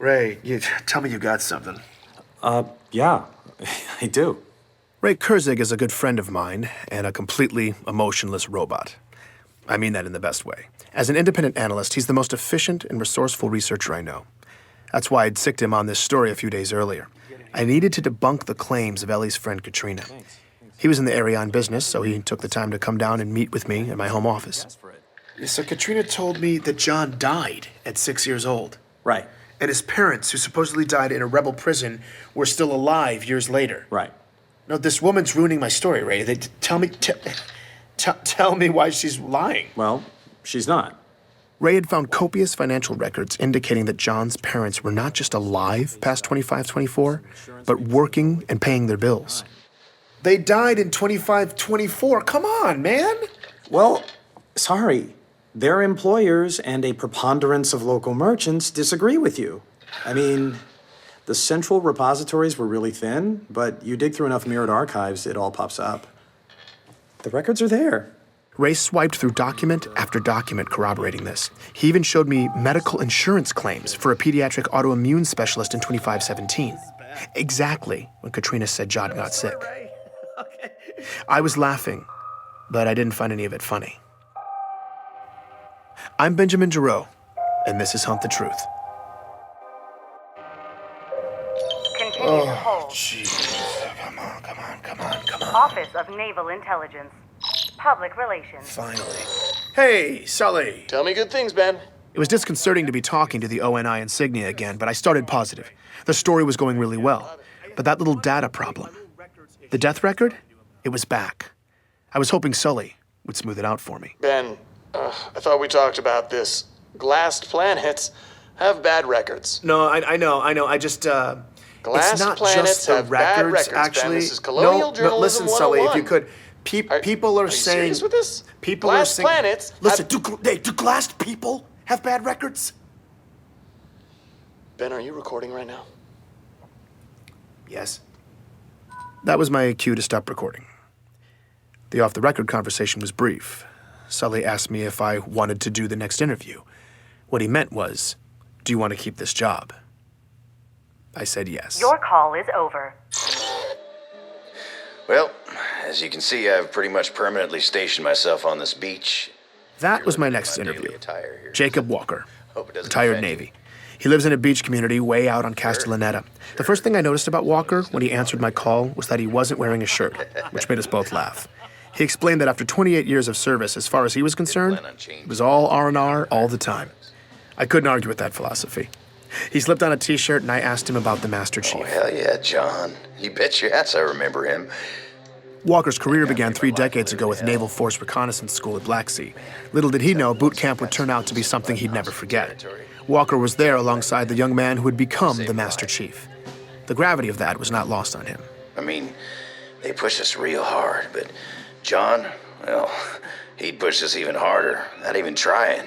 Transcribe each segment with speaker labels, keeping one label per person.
Speaker 1: Ray, tell me you got something.
Speaker 2: Yeah, I do.
Speaker 1: Ray Kurzig is a good friend of mine and a completely emotionless robot. I mean that in the best way. As an independent analyst, he's the most efficient and resourceful researcher I know. That's why I'd sicked him on this story a few days earlier. I needed to debunk the claims of Ellie's friend Katrina. He was in the area on business, so he took the time to come down and meet with me at my home office. So Katrina told me that John died at 6 years old.
Speaker 2: Right,
Speaker 1: And his parents, who supposedly died in a rebel prison, were still alive years later.
Speaker 2: right.
Speaker 1: No, this woman's ruining my story, Ray. Tell me why she's lying.
Speaker 2: Well, she's not.
Speaker 1: Ray had found copious financial records indicating that John's parents were not just alive past 25-24, but working and paying their bills. They died in 25-24. Come on, man.
Speaker 2: Well, sorry. Their employers and a preponderance of local merchants disagree with you. I mean, the central repositories were really thin, but you dig through enough mirrored archives, it all pops up. The records are there.
Speaker 1: Ray swiped through document after document corroborating this. He even showed me medical insurance claims for a pediatric autoimmune specialist in 25-17. Exactly when Katrina said John got sick. I was laughing, but I didn't find any of it funny. I'm Benjamin Giraud, and this is Hunt the Truth.
Speaker 3: Continue to hold.
Speaker 1: Jeez. Come on.
Speaker 3: Office of Naval Intelligence. Public Relations.
Speaker 1: Finally. Hey, Sully.
Speaker 4: Tell me good things, Ben.
Speaker 1: It was disconcerting to be talking to the ONI insignia again, but I started positive. The story was going really well. But that little data problem, the death record, it was back. I was hoping Sully would smooth it out for me.
Speaker 4: Ben, I thought we talked about this. Glassed planets have bad records.
Speaker 1: No, I know. I just,
Speaker 4: Glassed
Speaker 1: it's not
Speaker 4: planets
Speaker 1: just the
Speaker 4: have bad
Speaker 1: records,
Speaker 4: records, Ben.
Speaker 1: actually.
Speaker 4: This is colonial journalism
Speaker 1: listen, Sully, if you
Speaker 4: 101.
Speaker 1: could. People are
Speaker 4: you
Speaker 1: saying...
Speaker 4: serious with this?
Speaker 1: People
Speaker 4: Glassed
Speaker 1: are saying...
Speaker 4: planets
Speaker 1: Listen,
Speaker 4: have...
Speaker 1: do glassed people have bad records?
Speaker 4: Ben, are you recording right now?
Speaker 1: Yes. That was my cue to stop recording. The off-the-record conversation was brief. Sully asked me if I wanted to do the next interview. What he meant was, do you want to keep this job? I said yes.
Speaker 3: Your call is over.
Speaker 5: Well, as you can see, I've pretty much permanently stationed myself on this beach.
Speaker 1: That was my next interview.
Speaker 5: Attire here.
Speaker 1: Jacob Walker,
Speaker 5: Hope it doesn't
Speaker 1: retired
Speaker 5: offend you.
Speaker 1: Navy. He lives in a beach community way out on Castellaneta. The first thing I noticed about Walker when he answered my call was that he wasn't wearing a shirt, which made us both laugh. He explained that after 28 years of service, as far as he was concerned, it was all R&R all the time. I couldn't argue with that philosophy. He slipped on a t-shirt and I asked him about the Master Chief.
Speaker 5: Oh, hell yeah, John. You bet your ass I remember him.
Speaker 1: Walker's career began 3 decades ago with Naval Force Reconnaissance School at Black Sea. Little did he know boot camp would turn out to be something he'd never forget. Walker was there alongside the young man who would become the Master Chief. The gravity of that was not lost on him.
Speaker 5: I mean, they pushed us real hard, but John, well, he'd push us even harder, not even trying.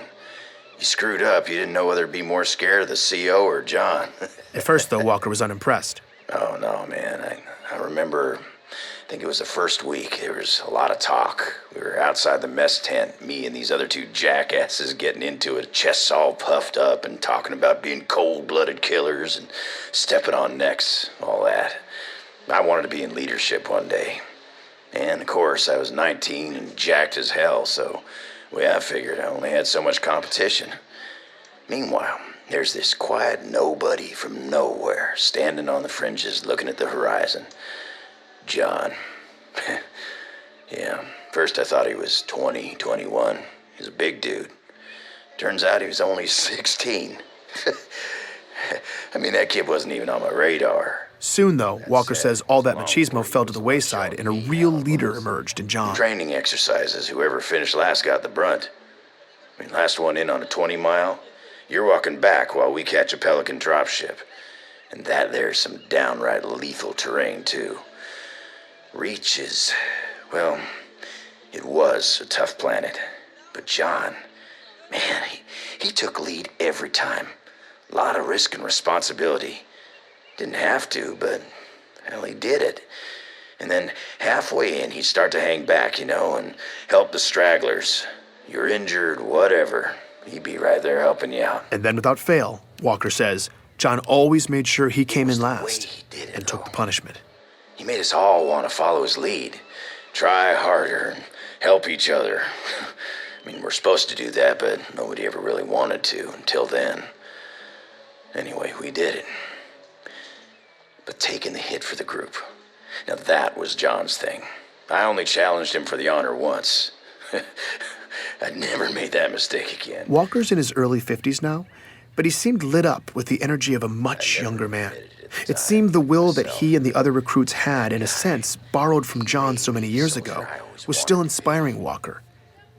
Speaker 5: You screwed up, you didn't know whether to be more scared of the CO or John.
Speaker 1: At first, though, Walker was unimpressed.
Speaker 5: Oh, no, man. I remember, I think it was the first week, there was a lot of talk. We were outside the mess tent, me and these other 2 jackasses getting into it, chests all puffed up and talking about being cold-blooded killers and stepping on necks, all that. I wanted to be in leadership one day. And, of course, I was 19 and jacked as hell, so, well, I figured I only had so much competition. Meanwhile, there's this quiet nobody from nowhere standing on the fringes looking at the horizon. John. Yeah, first I thought he was 20, 21. He's a big dude. Turns out he was only 16. I mean, that kid wasn't even on my radar.
Speaker 1: Soon, though, Walker says all that machismo fell to the wayside and a real leader emerged in John.
Speaker 5: Training exercises, whoever finished last got the brunt. I mean, last one in on a 20-mile, you're walking back while we catch a Pelican dropship. And that there's some downright lethal terrain, too. Reach is, well, it was a tough planet. But John, man, he took lead every time. A lot of risk and responsibility. Didn't have to, but, well, he did it. And then halfway in, he'd start to hang back, you know, and help the stragglers. You're injured, whatever. He'd be right there helping you out.
Speaker 1: And then without fail, Walker says, John always made sure he came in
Speaker 5: The way
Speaker 1: last
Speaker 5: he did it,
Speaker 1: and took
Speaker 5: though.
Speaker 1: the punishment.
Speaker 5: He made us all want to follow his lead. Try harder and help each other. I mean, we're supposed to do that, but nobody ever really wanted to until then. Anyway, we did it. But taking the hit for the group, now that was John's thing. I only challenged him for the honor once. I'd never made that mistake again.
Speaker 1: Walker's in his early 50s now, but he seemed lit up with the energy of a much younger man. It seemed the will that he and the other recruits had, in a sense, borrowed from John so many years ago, was still inspiring Walker.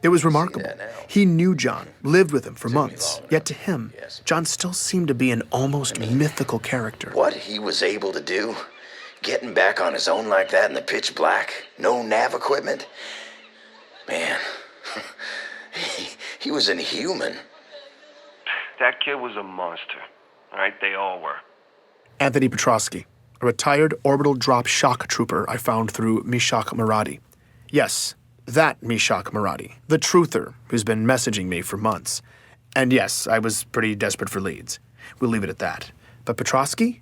Speaker 1: It was remarkable. He knew John, lived with him for months, yet to him, John still seemed to be an almost mythical character.
Speaker 5: What he was able to do, getting back on his own like that in the pitch black, no nav equipment, man, he was inhuman.
Speaker 6: That kid was a monster. All right, they all were.
Speaker 1: Anthony Petrosky, a retired orbital drop shock trooper I found through Mishak Maradi. Yes, that Mishak Maradi, the truther who's been messaging me for months. And yes, I was pretty desperate for leads. We'll leave it at that. But Petrosky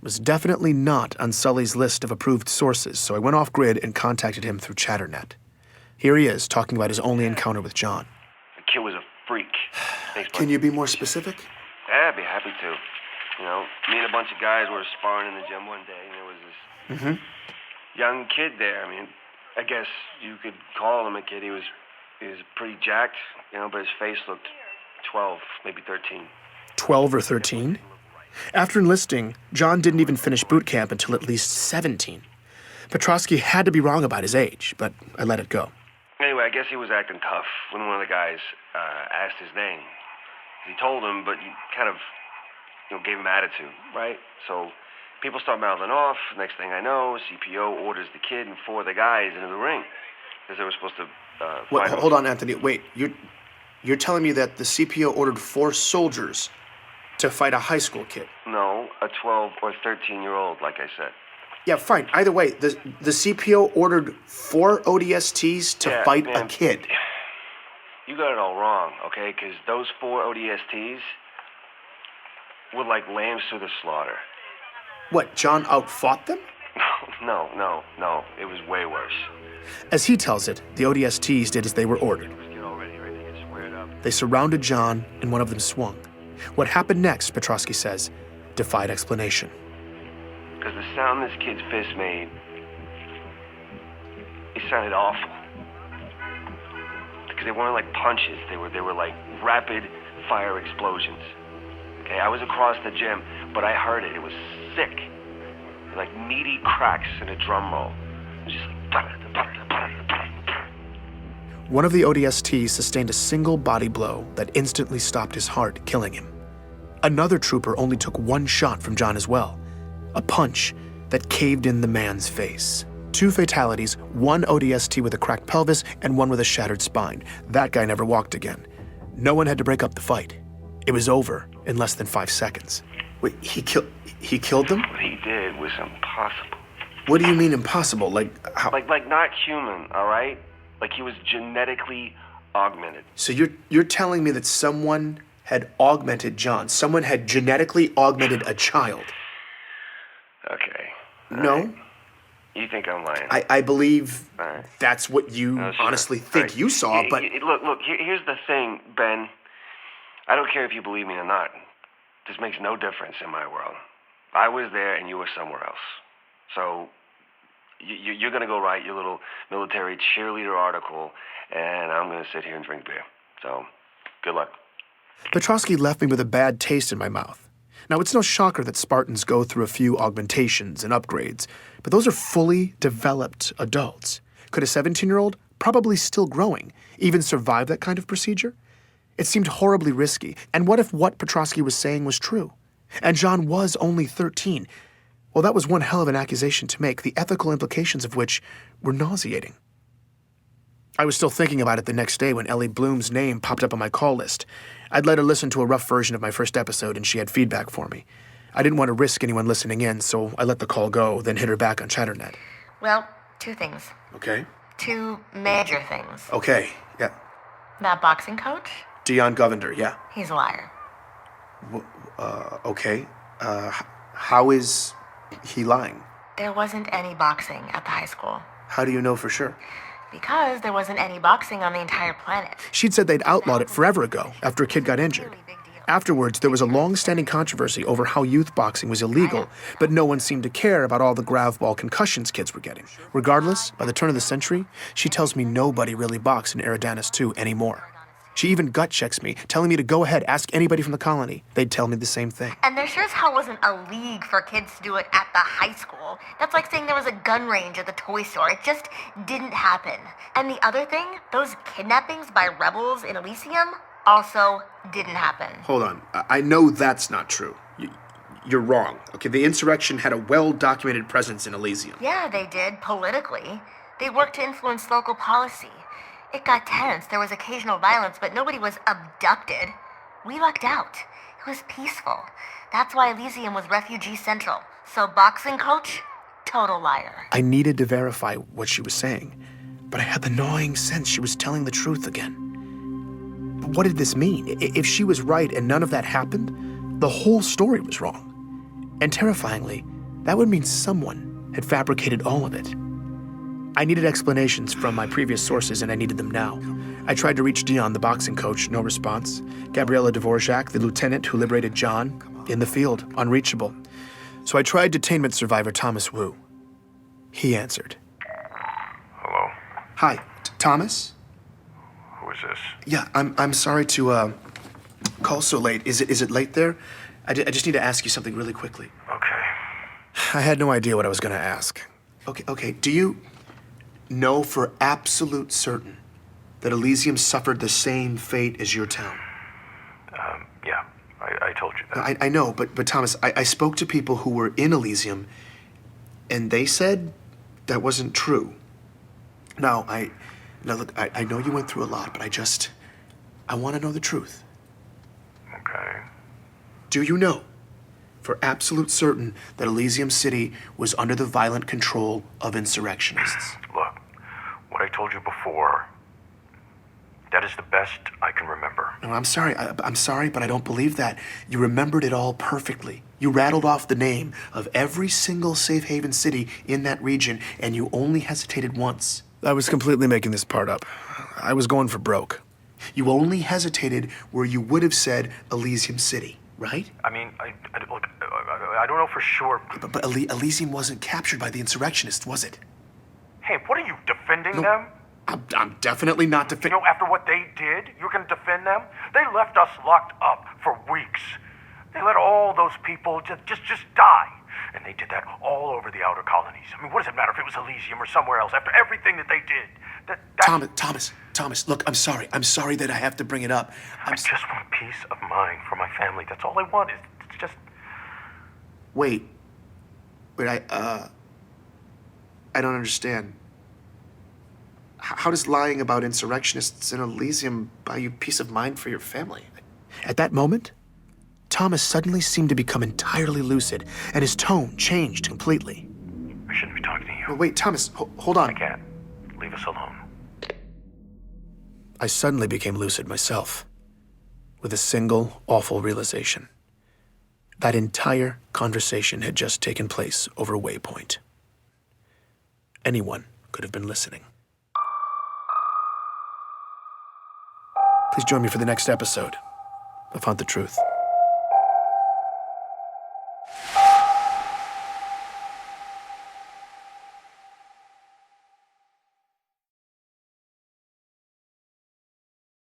Speaker 1: was definitely not on Sully's list of approved sources, so I went off-grid and contacted him through Chatternet. Here he is, talking about his only encounter with John.
Speaker 6: The kid was a freak. Thanks, bud.
Speaker 1: Can you be more specific?
Speaker 6: Yeah, I'd be happy to. You know, me and a bunch of guys were sparring in the gym one day, and there was this young kid there. I mean, I guess you could call him a kid. He was pretty jacked, you know, but his face looked 12, maybe 13.
Speaker 1: 12 or 13? After enlisting, John didn't even finish boot camp until at least 17. Petrosky had to be wrong about his age, but I let it go.
Speaker 6: Anyway, I guess he was acting tough when one of the guys asked his name. He told him, but he kind of, you know, gave him attitude, right? So people start mouthing off. Next thing I know, CPO orders the kid and 4 of the guys into the ring because they were supposed to fight him.
Speaker 1: Hold on, Anthony. Wait, you're telling me that the CPO ordered 4 soldiers to fight a high school kid?
Speaker 6: No, a 12 or 13-year-old, like I said.
Speaker 1: Yeah, fine. Either way, the CPO ordered 4 ODSTs to fight a kid.
Speaker 6: You got it all wrong, okay? Because those 4 ODSTs were like lambs to the slaughter.
Speaker 1: What, John outfought them?
Speaker 6: No. It was way worse.
Speaker 1: As he tells it, the ODSTs did as they were ordered.
Speaker 6: Let's get all ready, right? They get squared up.
Speaker 1: They surrounded John, and one of them swung. What happened next, Petrosky says, defied explanation.
Speaker 6: Because the sound this kid's fist made, it sounded awful. Because they weren't like punches, they were like rapid fire explosions. Okay, I was across the gym, but I heard it. It was sick. Like meaty cracks in a drum roll. It was just like...
Speaker 1: One of the ODSTs sustained a single body blow that instantly stopped his heart, killing him. Another trooper only took 1 shot from John as well. A punch that caved in the man's face. 2 fatalities, 1 ODST with a cracked pelvis and 1 with a shattered spine. That guy never walked again. No one had to break up the fight. It was over in less than 5 seconds. Wait, he killed them?
Speaker 6: What he did was impossible.
Speaker 1: What do you mean impossible? Like how?
Speaker 6: Like not human, all right? Like he was genetically augmented.
Speaker 1: So you're telling me that someone had augmented John? Someone had genetically augmented a child?
Speaker 6: Okay.
Speaker 1: No.
Speaker 6: Right. You think I'm lying?
Speaker 1: I believe
Speaker 6: Right.
Speaker 1: that's what you
Speaker 6: No, sure.
Speaker 1: honestly think
Speaker 6: Right.
Speaker 1: you saw, but...
Speaker 6: Look, here's the thing, Ben. I don't care if you believe me or not. This makes no difference in my world. I was there and you were somewhere else. So you're going to go write your little military cheerleader article, and I'm going to sit here and drink beer. So good luck.
Speaker 1: Petrosky left me with a bad taste in my mouth. Now, it's no shocker that Spartans go through a few augmentations and upgrades, but those are fully developed adults. Could a 17-year-old, probably still growing, even survive that kind of procedure? It seemed horribly risky, and what if what Petrosky was saying was true? And John was only 13. Well, that was one hell of an accusation to make, the ethical implications of which were nauseating. I was still thinking about it the next day when Ellie Bloom's name popped up on my call list. I'd let her listen to a rough version of my first episode, and she had feedback for me. I didn't want to risk anyone listening in, so I let the call go, then hit her back on Chatternet.
Speaker 7: Well, 2 things.
Speaker 1: Okay.
Speaker 7: 2 major things.
Speaker 1: Okay, yeah.
Speaker 7: That boxing coach,
Speaker 1: Dion Govender, yeah.
Speaker 7: he's a liar.
Speaker 1: Okay. How is he lying?
Speaker 7: There wasn't any boxing at the high school.
Speaker 1: How do you know for sure?
Speaker 7: Because there wasn't any boxing on the entire planet.
Speaker 1: She'd said they'd outlawed it forever ago, after a kid got injured.
Speaker 7: Really big deal.
Speaker 1: Afterwards, there was a long-standing controversy over how youth boxing was illegal, but no one seemed to care about all the grav-ball concussions kids were getting. Regardless, by the turn of the century, she tells me nobody really boxed in Eridanus 2 anymore. She even gut checks me, telling me to go ahead, ask anybody from the colony. They'd tell me the same thing.
Speaker 7: And there sure as hell wasn't a league for kids to do it at the high school. That's like saying there was a gun range at the toy store. It just didn't happen. And the other thing, those kidnappings by rebels in Elysium also didn't happen.
Speaker 1: Hold on. I know that's not true. You're wrong. Okay, the insurrection had a well-documented presence in Elysium.
Speaker 7: Yeah, they did, politically. They worked to influence local policy. It got tense, there was occasional violence, but nobody was abducted. We lucked out. It was peaceful. That's why Elysium was refugee central. So boxing coach, total liar.
Speaker 1: I needed to verify what she was saying, but I had the gnawing sense she was telling the truth again. But what did this mean? If she was right and none of that happened, the whole story was wrong. And terrifyingly, that would mean someone had fabricated all of it. I needed explanations from my previous sources, and I needed them now. I tried to reach Dion, the boxing coach, no response. Gabriella Dvorak, the lieutenant who liberated John, in the field, unreachable. So I tried detainment survivor Thomas Wu. He answered.
Speaker 6: Hello?
Speaker 1: Hi, Thomas?
Speaker 6: Who is this?
Speaker 1: Yeah, I'm sorry to call so late. Is it late there? I just need to ask you something really quickly.
Speaker 6: Okay.
Speaker 1: I had no idea what I was going to ask. Okay, do you know for absolute certain that Elysium suffered the same fate as your town?
Speaker 6: Yeah, I told you that.
Speaker 1: I know, but Thomas, I spoke to people who were in Elysium, and they said that wasn't true. Now, look, I know you went through a lot, but I want to know the truth.
Speaker 6: Okay.
Speaker 1: Do you know for absolute certain that Elysium City was under the violent control of insurrectionists?
Speaker 6: Look, what I told you before, that is the best I can remember.
Speaker 1: No, I'm sorry. I'm sorry, but I don't believe that. You remembered it all perfectly. You rattled off the name of every single safe haven city in that region, and you only hesitated once. I was completely making this part up. I was going for broke. You only hesitated where you would have said Elysium City, right?
Speaker 6: I mean, look, I don't know for sure.
Speaker 1: But Elysium wasn't captured by the insurrectionists, was it?
Speaker 6: Hey, what are you, defending them?
Speaker 1: I'm definitely not
Speaker 6: You
Speaker 1: defending.
Speaker 6: know, after what they did, you're gonna defend them? They left us locked up for weeks. They let all those people just die. And they did that all over the outer colonies. I mean, what does it matter if it was Elysium or somewhere else after everything that they did?
Speaker 1: Thomas, look, I'm sorry. I'm sorry that I have to bring it up.
Speaker 6: I just want peace of mind for my family. That's all I want. It's just...
Speaker 1: Wait, I don't understand. How does lying about insurrectionists in Elysium buy you peace of mind for your family? At that moment, Thomas suddenly seemed to become entirely lucid, and his tone changed completely.
Speaker 6: I shouldn't be talking to you.
Speaker 1: Wait, Thomas, hold on.
Speaker 6: I can't. Leave us alone.
Speaker 1: I suddenly became lucid myself, with a single awful realization. That entire conversation had just taken place over Waypoint. Anyone could have been listening. Please join me for the next episode of Hunt the Truth.